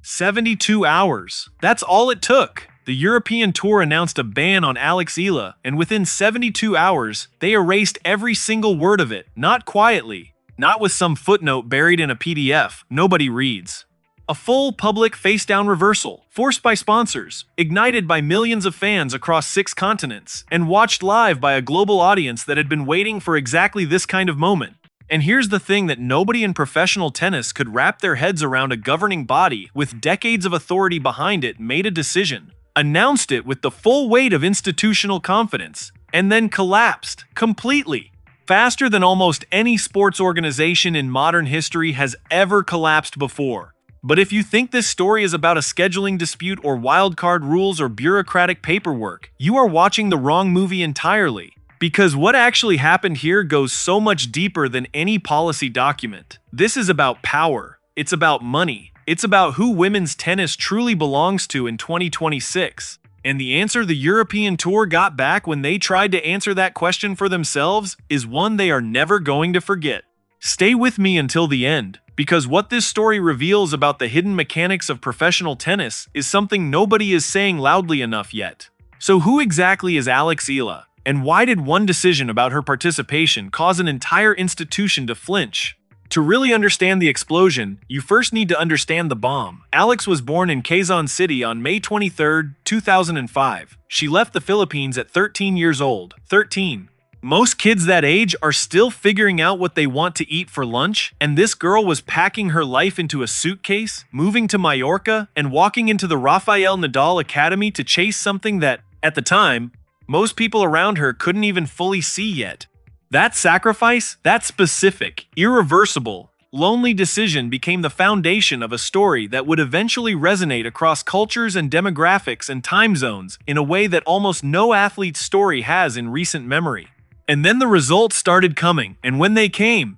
72 hours. That's all it took. The European Tour announced a ban on Eila, and within 72 hours, they erased every single word of it, not quietly, not with some footnote buried in a PDF nobody reads. A full public face-down reversal, forced by sponsors, ignited by millions of fans across 6 continents, and watched live by a global audience that had been waiting for exactly this kind of moment. And here's the thing that nobody in professional tennis could wrap their heads around: a governing body with decades of authority behind it made a decision, announced it with the full weight of institutional confidence, and then collapsed completely. Faster than almost any sports organization in modern history has ever collapsed before. But if you think this story is about a scheduling dispute or wildcard rules or bureaucratic paperwork, you are watching the wrong movie entirely. Because what actually happened here goes so much deeper than any policy document. This is about power. It's about money. It's about who women's tennis truly belongs to in 2026. And the answer the European Tour got back when they tried to answer that question for themselves is one they are never going to forget. Stay with me until the end, because what this story reveals about the hidden mechanics of professional tennis is something nobody is saying loudly enough yet. So who exactly is Eila? And why did one decision about her participation cause an entire institution to flinch? To really understand the explosion, you first need to understand the bomb. Alex was born in Quezon City on May 23, 2005. She left the Philippines at 13 years old. 13. Most kids that age are still figuring out what they want to eat for lunch, and this girl was packing her life into a suitcase, moving to Mallorca, and walking into the Rafael Nadal Academy to chase something that, at the time, most people around her couldn't even fully see yet. That sacrifice, that specific, irreversible, lonely decision became the foundation of a story that would eventually resonate across cultures and demographics and time zones in a way that almost no athlete's story has in recent memory. And then the results started coming, and when they came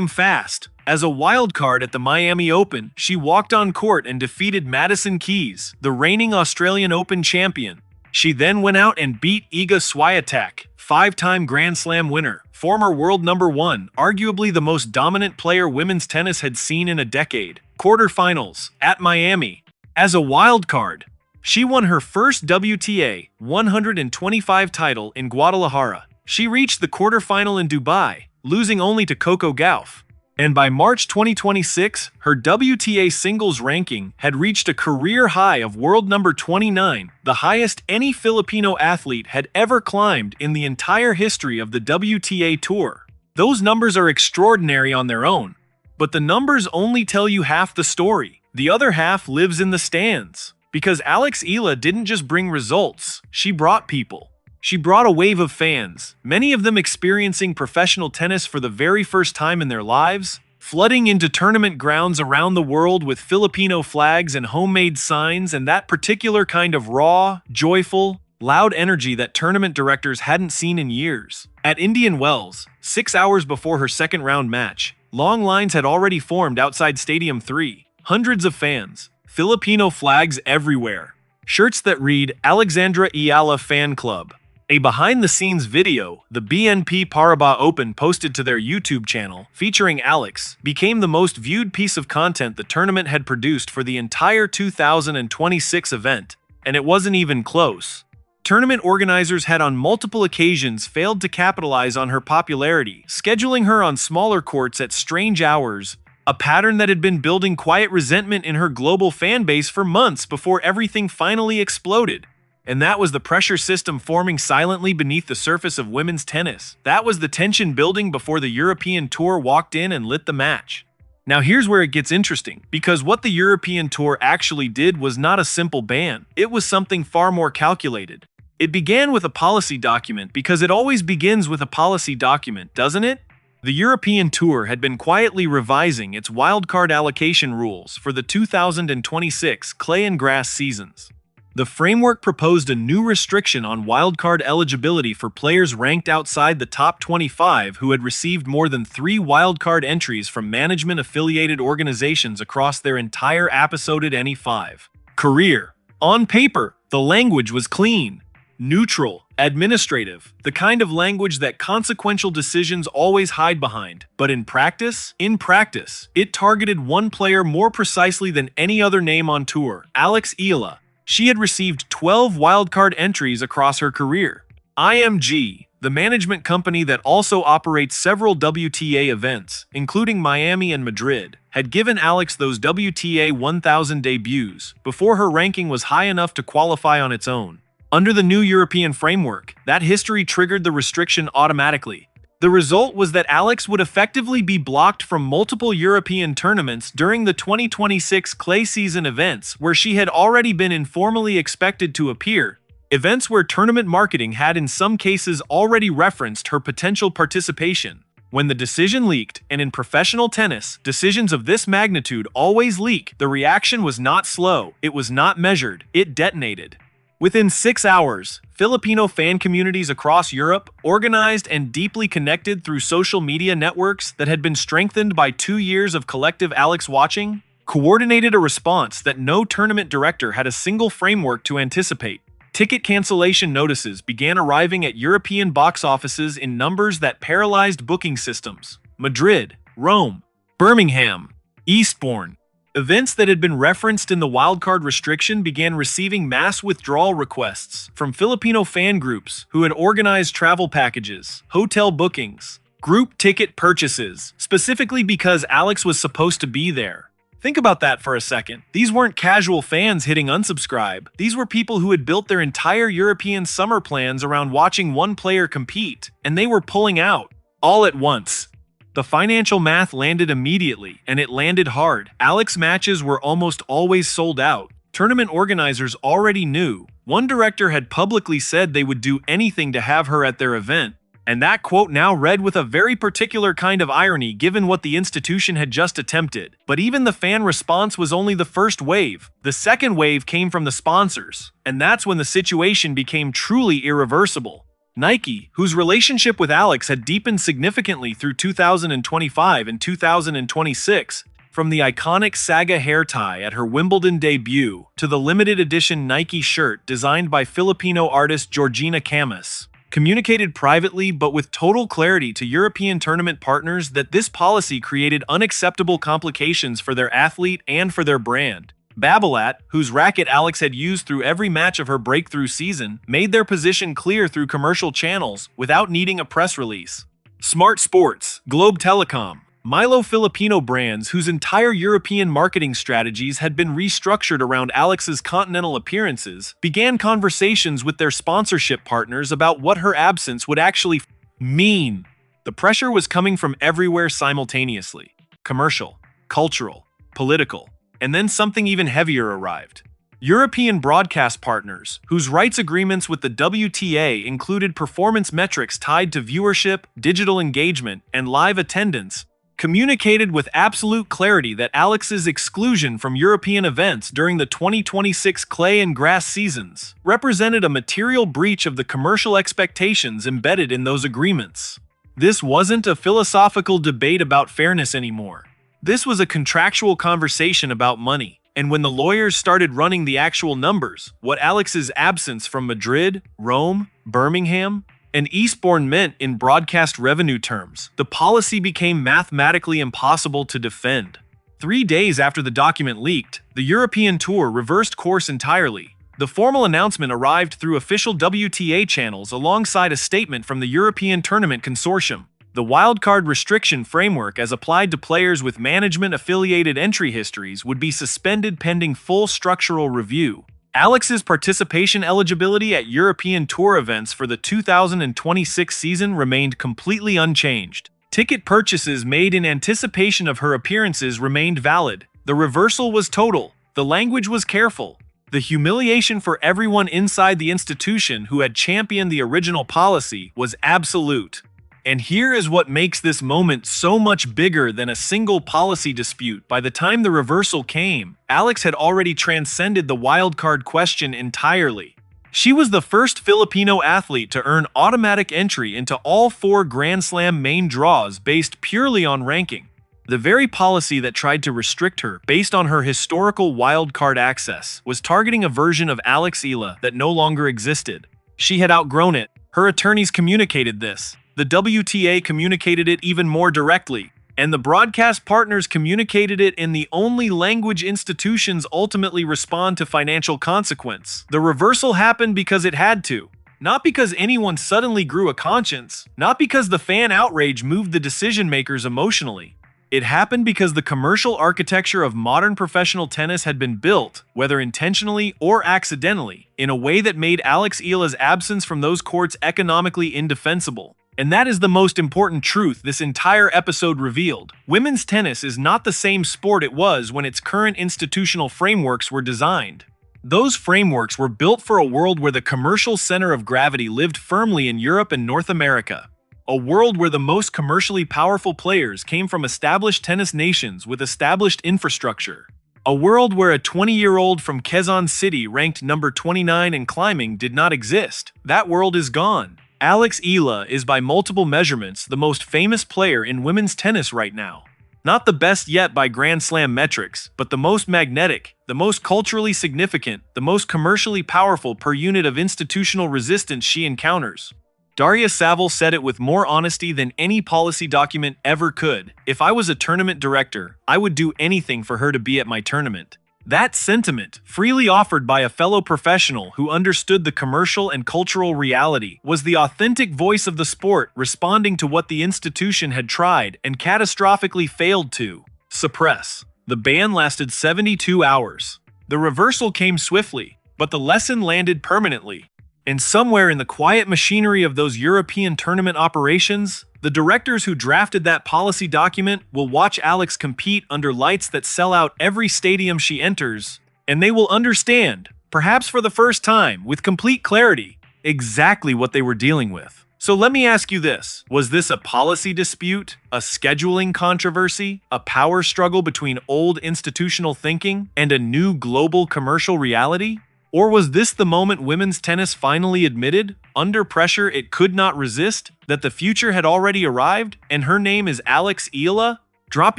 fast. As a wild card at the Miami Open, she walked on court and defeated Madison Keys, the reigning Australian Open champion. She then went out and beat Iga Swiatek, 5-time Grand Slam winner, former world number 1, arguably the most dominant player women's tennis had seen in a decade. Quarterfinals, at Miami. As a wild card, she won her first WTA 125 title in Guadalajara. She reached the quarterfinal in Dubai, losing only to Coco Gauff. And by March 2026, her WTA singles ranking had reached a career high of world number 29, the highest any Filipino athlete had ever climbed in the entire history of the WTA Tour. Those numbers are extraordinary on their own, but the numbers only tell you half the story. The other half lives in the stands. Because Eila didn't just bring results, she brought people. She brought a wave of fans, many of them experiencing professional tennis for the very first time in their lives, flooding into tournament grounds around the world with Filipino flags and homemade signs and that particular kind of raw, joyful, loud energy that tournament directors hadn't seen in years. At Indian Wells, 6 hours before her second-round match, long lines had already formed outside Stadium 3. Hundreds of fans, Filipino flags everywhere, shirts that read Alexandra Eala Fan Club. A behind-the-scenes video the BNP Paribas Open posted to their YouTube channel, featuring Alex, became the most viewed piece of content the tournament had produced for the entire 2026 event, and it wasn't even close. Tournament organizers had on multiple occasions failed to capitalize on her popularity, scheduling her on smaller courts at strange hours, a pattern that had been building quiet resentment in her global fan base for months before everything finally exploded. And that was the pressure system forming silently beneath the surface of women's tennis. That was the tension building before the European Tour walked in and lit the match. Now here's where it gets interesting, because what the European Tour actually did was not a simple ban. It was something far more calculated. It began with a policy document because it always begins with a policy document, doesn't it? The European Tour had been quietly revising its wildcard allocation rules for the 2026 clay and grass seasons. The framework proposed a new restriction on wildcard eligibility for players ranked outside the top 25 who had received more than 3 wildcard entries from management-affiliated organizations across their entire episoded NE5 career. On paper, the language was clean. neutral, administrative, the kind of language that consequential decisions always hide behind. But in practice, it targeted one player more precisely than any other name on tour, Alex Eala. She had received 12 wildcard entries across her career. IMG, the management company that also operates several WTA events, including Miami and Madrid, had given Alex those WTA 1000 debuts before her ranking was high enough to qualify on its own. Under the new European framework, that history triggered the restriction automatically. The result was that Alex would effectively be blocked from multiple European tournaments during the 2026 clay season events where she had already been informally expected to appear, events where tournament marketing had in some cases already referenced her potential participation. When the decision leaked, and in professional tennis, decisions of this magnitude always leak, the reaction was not slow, it was not measured, it detonated. Within 6 hours, Filipino fan communities across Europe, organized and deeply connected through social media networks that had been strengthened by 2 years of collective Alex watching, coordinated a response that no tournament director had a single framework to anticipate. Ticket cancellation notices began arriving at European box offices in numbers that paralyzed booking systems. Madrid, Rome, Birmingham, Eastbourne. Events that had been referenced in the wildcard restriction began receiving mass withdrawal requests from Filipino fan groups who had organized travel packages, hotel bookings, group ticket purchases, specifically because Alex was supposed to be there. Think about that for a second. These weren't casual fans hitting unsubscribe. These were people who had built their entire European summer plans around watching one player compete, and they were pulling out, all at once. The financial math landed immediately, and it landed hard. Alex matches were almost always sold out. Tournament organizers already knew. One director had publicly said they would do anything to have her at their event. And that quote now read with a very particular kind of irony given what the institution had just attempted. But even the fan response was only the first wave. The second wave came from the sponsors. And that's when the situation became truly irreversible. Nike, whose relationship with Alex had deepened significantly through 2025 and 2026, from the iconic Saga hair tie at her Wimbledon debut to the limited edition Nike shirt designed by Filipino artist Georgina Camus, communicated privately but with total clarity to European tournament partners that this policy created unacceptable complications for their athlete and for their brand. Babolat, whose racket Alex had used through every match of her breakthrough season, made their position clear through commercial channels without needing a press release. Smart Sports, Globe Telecom, Milo Filipino brands whose entire European marketing strategies had been restructured around Alex's continental appearances, began conversations with their sponsorship partners about what her absence would actually mean. The pressure was coming from everywhere simultaneously: commercial, cultural, political. And then something even heavier arrived. European broadcast partners, whose rights agreements with the WTA included performance metrics tied to viewership, digital engagement, and live attendance, communicated with absolute clarity that Alex's exclusion from European events during the 2026 clay and grass seasons represented a material breach of the commercial expectations embedded in those agreements. This wasn't a philosophical debate about fairness anymore. This was a contractual conversation about money, and when the lawyers started running the actual numbers, what Alex's absence from Madrid, Rome, Birmingham, and Eastbourne meant in broadcast revenue terms, the policy became mathematically impossible to defend. 3 days after the document leaked, the European Tour reversed course entirely. The formal announcement arrived through official WTA channels alongside a statement from the European Tournament Consortium. The wildcard restriction framework as applied to players with management-affiliated entry histories would be suspended pending full structural review. Alex's participation eligibility at European Tour events for the 2026 season remained completely unchanged. Ticket purchases made in anticipation of her appearances remained valid. The reversal was total. The language was careful. The humiliation for everyone inside the institution who had championed the original policy was absolute. And here is what makes this moment so much bigger than a single policy dispute. By the time the reversal came, Alex had already transcended the wildcard question entirely. She was the first Filipino athlete to earn automatic entry into all 4 Grand Slam main draws based purely on ranking. The very policy that tried to restrict her based on her historical wildcard access was targeting a version of Alex Eila that no longer existed. She had outgrown it. Her attorneys communicated this. The WTA communicated it even more directly. And the broadcast partners communicated it in the only language institutions ultimately respond to financial consequence. The reversal happened because it had to. Not because anyone suddenly grew a conscience. Not because the fan outrage moved the decision makers emotionally. It happened because the commercial architecture of modern professional tennis had been built, whether intentionally or accidentally, in a way that made Eala's absence from those courts economically indefensible. And that is the most important truth this entire episode revealed. Women's tennis is not the same sport it was when its current institutional frameworks were designed. Those frameworks were built for a world where the commercial center of gravity lived firmly in Europe and North America. A world where the most commercially powerful players came from established tennis nations with established infrastructure. A world where a 20-year-old from Quezon City ranked number 29 in climbing did not exist. That world is gone. Eila is by multiple measurements the most famous player in women's tennis right now. Not the best yet by Grand Slam metrics, but the most magnetic, the most culturally significant, the most commercially powerful per unit of institutional resistance she encounters. Daria Saville said it with more honesty than any policy document ever could. If I was a tournament director, I would do anything for her to be at my tournament. That sentiment, freely offered by a fellow professional who understood the commercial and cultural reality, was the authentic voice of the sport responding to what the institution had tried and catastrophically failed to suppress. The ban lasted 72 hours. The reversal came swiftly, but the lesson landed permanently. And somewhere in the quiet machinery of those European tournament operations, the directors who drafted that policy document will watch Alex compete under lights that sell out every stadium she enters, and they will understand, perhaps for the first time, with complete clarity, exactly what they were dealing with. So let me ask you this. Was this a policy dispute, a scheduling controversy, a power struggle between old institutional thinking and a new global commercial reality? Or was this the moment women's tennis finally admitted, under pressure it could not resist, that the future had already arrived and her name is Eila? Drop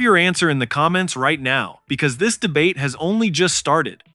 your answer in the comments right now, because this debate has only just started.